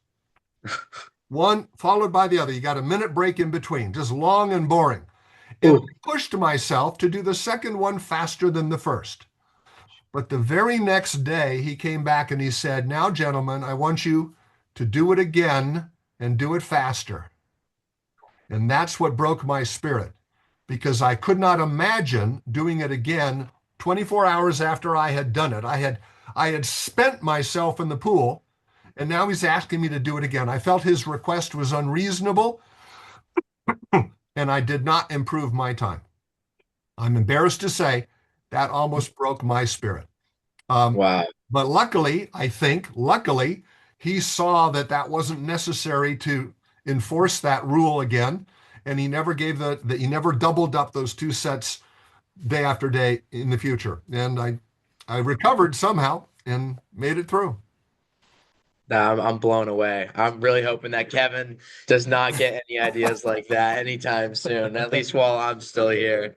one followed by the other. You got a minute break in between, just long and boring. And Ooh. I pushed myself to do the second one faster than the first. But the very next day, he came back and he said, "Now, gentlemen, I want you to do it again and do it faster." And that's what broke my spirit because I could not imagine doing it again 24 hours after I had done it. I had spent myself in the pool, and now he's asking me to do it again. I felt his request was unreasonable, and I did not improve my time. I'm embarrassed to say that almost broke my spirit. Wow. But luckily, I think, luckily, he saw that that wasn't necessary to enforce that rule again, and he never gave he never doubled up those two sets day after day in the future. And I recovered somehow and made it through. Nah, I'm blown away. I'm really hoping that Kevin does not get any ideas like that anytime soon, at least while I'm still here.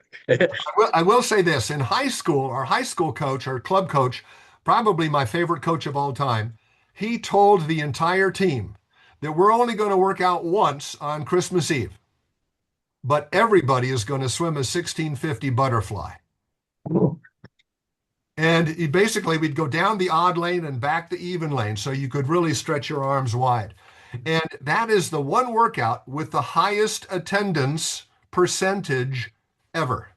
I will say this, in high school, our high school coach, our club coach, probably my favorite coach of all time, he told the entire team that we're only going to work out once on Christmas Eve, but everybody is going to swim a 1650 butterfly. And we'd go down the odd lane and back the even lane so you could really stretch your arms wide. And that is the one workout with the highest attendance percentage ever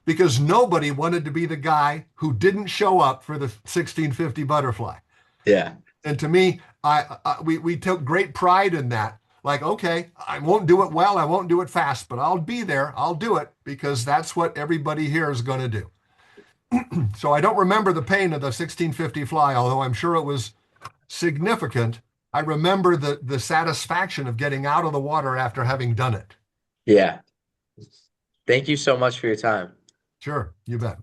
because nobody wanted to be the guy who didn't show up for the 1650 butterfly. Yeah. And to me, we took great pride in that. Like, okay, I won't do it well, I won't do it fast, but I'll be there, I'll do it because that's what everybody here is going to do. So I don't remember the pain of the 1650 fly, although I'm sure it was significant. I remember the satisfaction of getting out of the water after having done it. Yeah. Thank you so much for your time. Sure, you bet.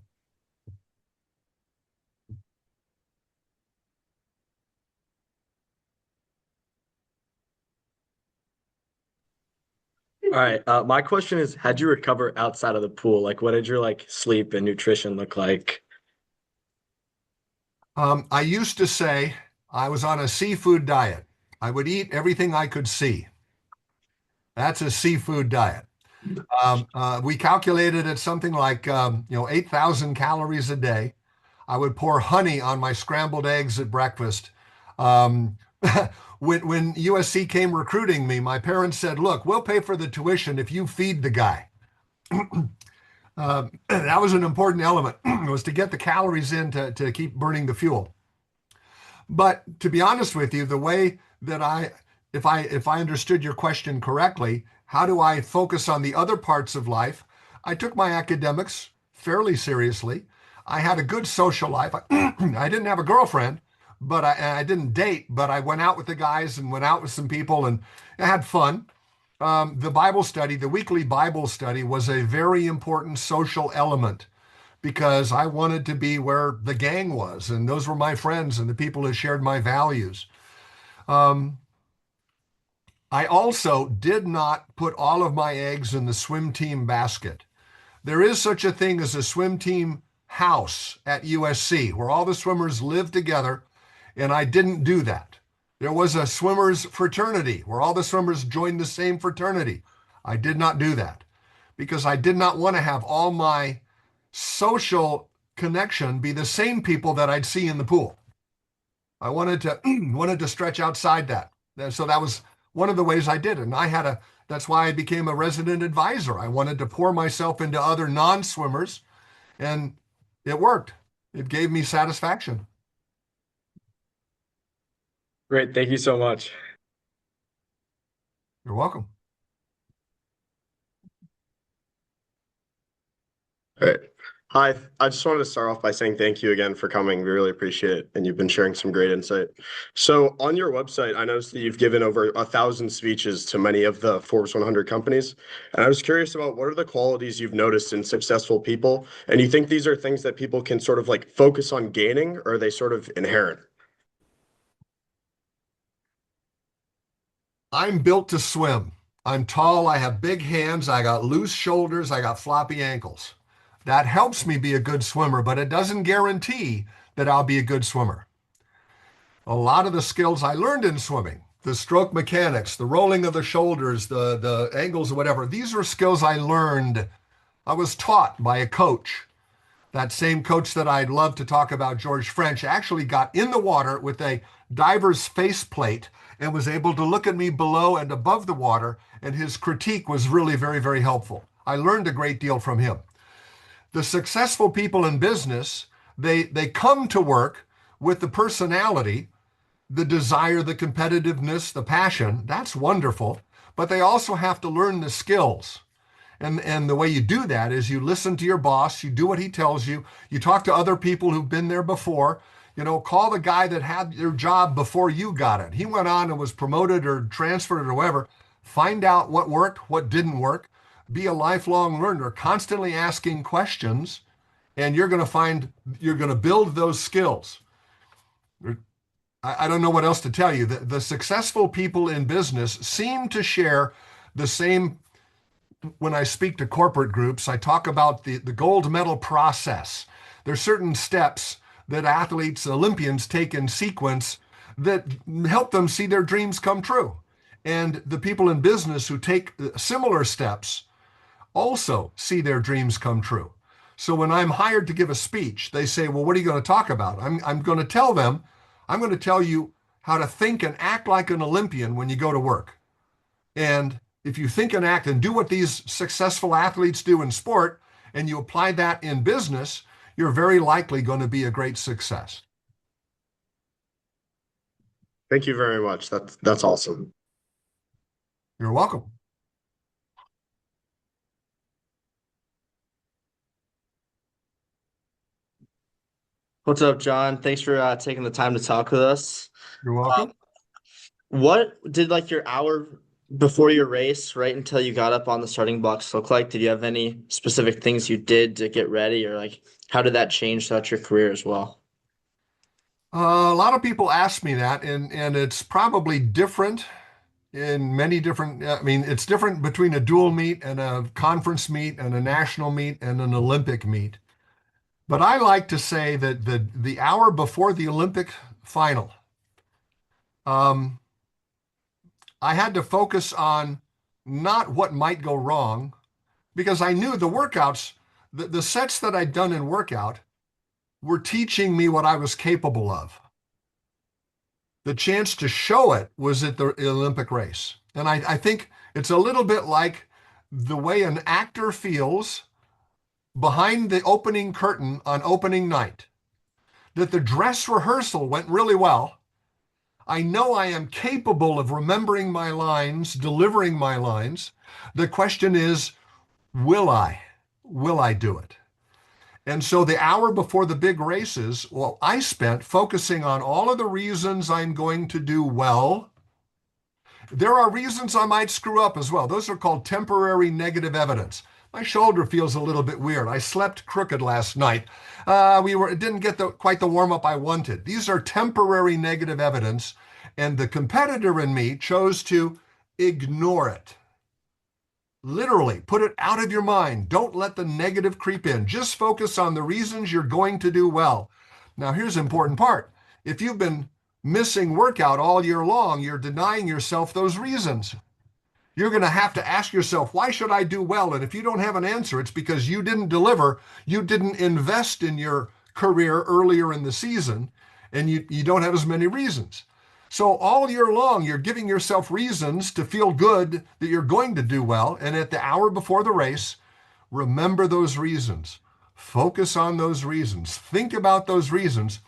All right. My question is, how'd you recover outside of the pool? Like, what did your like sleep and nutrition look like? I used to say I was on a seafood diet. I would eat everything I could see. That's a seafood diet. We calculated it something like 8,000 calories a day. I would pour honey on my scrambled eggs at breakfast. Um, when USC came recruiting me, my parents said, "Look, we'll pay for the tuition if you feed the guy." That was an important element, was to get the calories in to keep burning the fuel. But to be honest with you, the way that if I understood your question correctly, how do I focus on the other parts of life? I took my academics fairly seriously. I had a good social life. I didn't have a girlfriend, but I didn't date, but I went out with the guys and went out with some people and I had fun. The Bible study, the weekly Bible study was a very important social element because I wanted to be where the gang was, and those were my friends and the people who shared my values. I also did not put all of my eggs in the swim team basket. There is such a thing as a swim team house at USC where all the swimmers live together, and I didn't do that. There was a swimmers fraternity where all the swimmers joined the same fraternity. I did not do that because I did not want to have all my social connection be the same people that I'd see in the pool. I wanted to stretch outside that. So that was one of the ways I did it. And that's why I became a resident advisor. I wanted to pour myself into other non-swimmers, and it worked. It gave me satisfaction. Great. Thank you so much. You're welcome. All right. Hi, I just wanted to start off by saying thank you again for coming. We really appreciate it. And you've been sharing some great insight. So on your website, I noticed that you've given over 1,000 speeches to many of the Forbes 100 companies. And I was curious about what are the qualities you've noticed in successful people? And you think these are things that people can sort of like focus on gaining, or are they sort of inherent? I'm built to swim. I'm tall. I have big hands. I got loose shoulders. I got floppy ankles. That helps me be a good swimmer, but it doesn't guarantee that I'll be a good swimmer. A lot of the skills I learned in swimming, the stroke mechanics, the rolling of the shoulders, the angles, or whatever, these are skills I learned. I was taught by a coach. That same coach that I'd love to talk about, George French, actually got in the water with a diver's faceplate and was able to look at me below and above the water, and his critique was really very, very helpful. I learned a great deal from him. The successful people in business, they come to work with the personality, the desire, the competitiveness, the passion. That's wonderful. But they also have to learn the skills. And the way you do that is you listen to your boss, you do what he tells you, you talk to other people who've been there before. Call the guy that had your job before you got it. He went on and was promoted or transferred or whatever. Find out what worked, what didn't work. Be a lifelong learner, constantly asking questions, and you're going to build those skills. I don't know what else to tell you. The successful people in business seem to share the same. When I speak to corporate groups, I talk about the gold medal process. There's certain steps that athletes, Olympians take in sequence that help them see their dreams come true. And the people in business who take similar steps also see their dreams come true. So when I'm hired to give a speech, they say, well, what are you going to talk about? I'm going to tell them, I'm going to tell you how to think and act like an Olympian when you go to work. And if you think and act and do what these successful athletes do in sport, and you apply that in business, you're very likely going to be a great success. Thank you very much. That's awesome. You're welcome. What's up, John? Thanks for taking the time to talk with us. You're welcome. What did like your hour before your race, right until you got up on the starting blocks look like? Did you have any specific things you did to get ready, or like how did that change throughout your career as well? A lot of people ask me that, and it's probably different in many different, I mean, it's different between a dual meet and a conference meet and a national meet and an Olympic meet. But I like to say that the hour before the Olympic final, I had to focus on not what might go wrong, because I knew the workouts, the sets that I'd done in workout were teaching me what I was capable of. The chance to show it was at the Olympic race. And I think it's a little bit like the way an actor feels behind the opening curtain on opening night, that the dress rehearsal went really well. I know I am capable of remembering my lines, delivering my lines. The question is, will I? Will I do it? And so the hour before the big races, well, I spent focusing on all of the reasons I'm going to do well. There are reasons I might screw up as well. Those are called temporary negative evidence. My shoulder feels a little bit weird. I slept crooked last night. It didn't get quite the warm-up I wanted. These are temporary negative evidence, and the competitor in me chose to ignore it. Literally, put it out of your mind. Don't let the negative creep in. Just focus on the reasons you're going to do well. Now, here's the important part. If you've been missing workout all year long, you're denying yourself those reasons. You're going to have to ask yourself, why should I do well? And if you don't have an answer, it's because you didn't deliver, you didn't invest in your career earlier in the season, and you don't have as many reasons. So all year long, you're giving yourself reasons to feel good that you're going to do well. And at the hour before the race, remember those reasons. Focus on those reasons. Think about those reasons.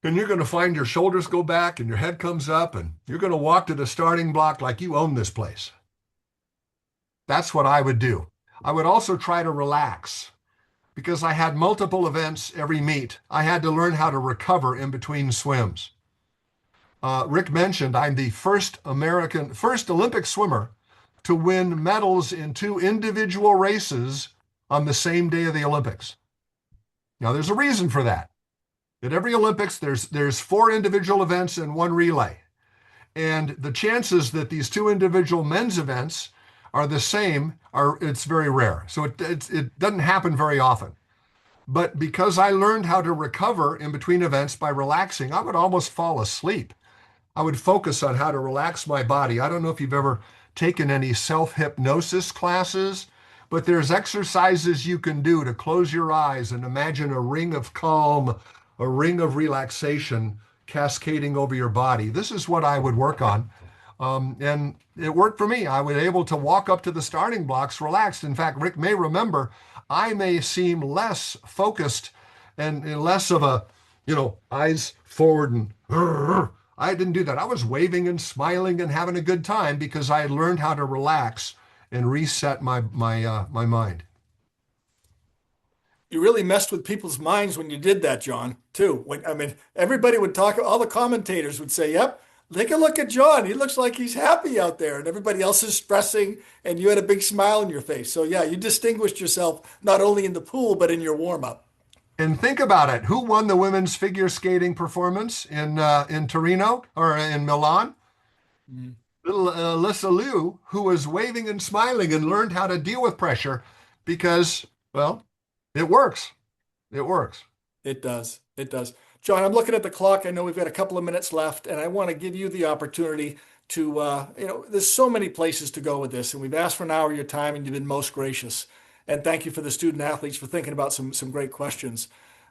And you're going to find your shoulders go back and your head comes up, and you're going to walk to the starting block like you own this place. That's what I would do. I would also try to relax, because I had multiple events every meet. I had to learn how to recover in between swims. Rick mentioned I'm the first Olympic swimmer to win medals in 2 individual races on the same day of the Olympics. Now, there's a reason for that. At every Olympics, there's 4 individual events and 1 relay. And the chances that these 2 individual men's events are the same it's very rare. So it doesn't happen very often. But because I learned how to recover in between events by relaxing, I would almost fall asleep. I would focus on how to relax my body. I don't know if you've ever taken any self-hypnosis classes, but there's exercises you can do to close your eyes and imagine a ring of calm, a ring of relaxation cascading over your body. This is what I would work on. And it worked for me. I was able to walk up to the starting blocks relaxed. In fact, Rick may remember, I may seem less focused and less of a, eyes forward and I didn't do that. I was waving and smiling and having a good time because I had learned how to relax and reset my mind. You really messed with people's minds when you did that, John, too. Everybody would talk, all the commentators would say, yep, take a look at John. He looks like he's happy out there. And everybody else is stressing, and you had a big smile on your face. So, yeah, you distinguished yourself not only in the pool, but in your warm-up. And think about it. Who won the women's figure skating performance in Torino or in Milan? Mm. Little Alyssa Liu, who was waving and smiling and learned how to deal with pressure because, well, it works. It works. It does. It does. John, I'm looking at the clock. I know we've got a couple of minutes left, and I want to give you the opportunity to, there's so many places to go with this, and we've asked for an hour of your time, and you've been most gracious. And thank you for the student athletes for thinking about some great questions.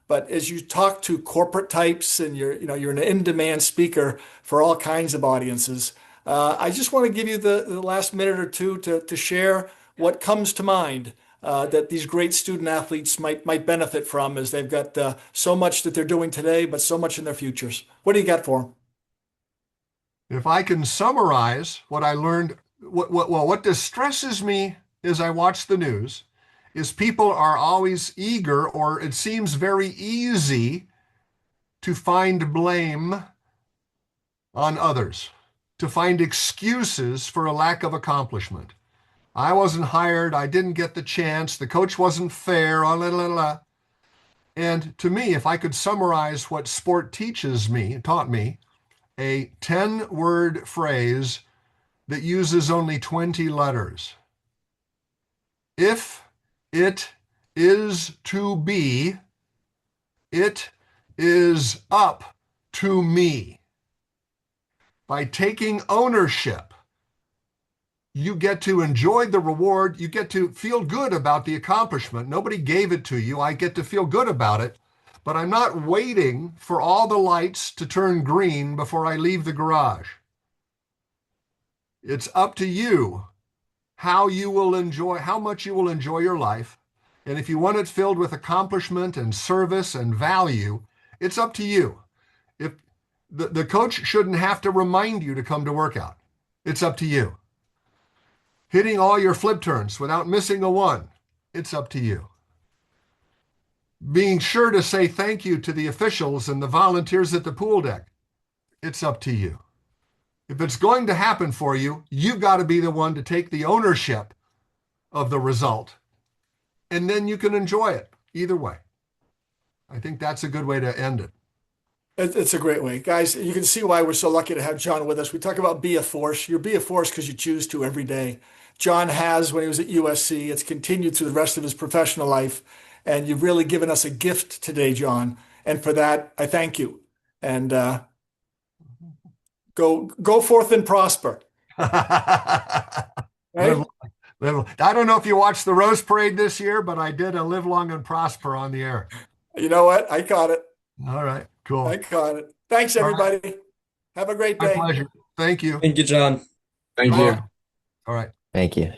But as you talk to corporate types, and you're an in-demand speaker for all kinds of audiences, I just want to give you the last minute or two to share what comes to mind that these great student athletes might benefit from as they've got so much that they're doing today, but so much in their futures. What do you got for them? If I can summarize what I learned, what distresses me as I watch the news is people are always eager, or it seems very easy to find blame on others, to find excuses for a lack of accomplishment. I wasn't hired. I didn't get the chance. The coach wasn't fair. La, la, la. And to me, if I could summarize what sport taught me, a 10-word phrase that uses only 20 letters. If it is to be, it is up to me. By taking ownership, you get to enjoy the reward. You get to feel good about the accomplishment. Nobody gave it to you. I get to feel good about it, but I'm not waiting for all the lights to turn green before I leave the garage. It's up to you how much you will enjoy your life. And if you want it filled with accomplishment and service and value, it's up to you. If the coach shouldn't have to remind you to come to workout, it's up to you. Hitting all your flip turns without missing a one, it's up to you. Being sure to say thank you to the officials and the volunteers at the pool deck, it's up to you. If it's going to happen for you, you've got to be the one to take the ownership of the result, and then you can enjoy it either way. I think that's a good way to end it. It's a great way. Guys, you can see why we're so lucky to have John with us. We talk about be a force. You're be a force because you choose to every day. John has when he was at USC. It's continued through the rest of his professional life. And you've really given us a gift today, John. And for that, I thank you. And go forth and prosper. Right? I don't know if you watched the Rose Parade this year, but I did a Live Long and Prosper on the air. You know what? I caught it. All right, cool. I caught it. Thanks, everybody. Right. Have a great day. My pleasure. Thank you. Thank you, John. Thank you. All right. Thank you.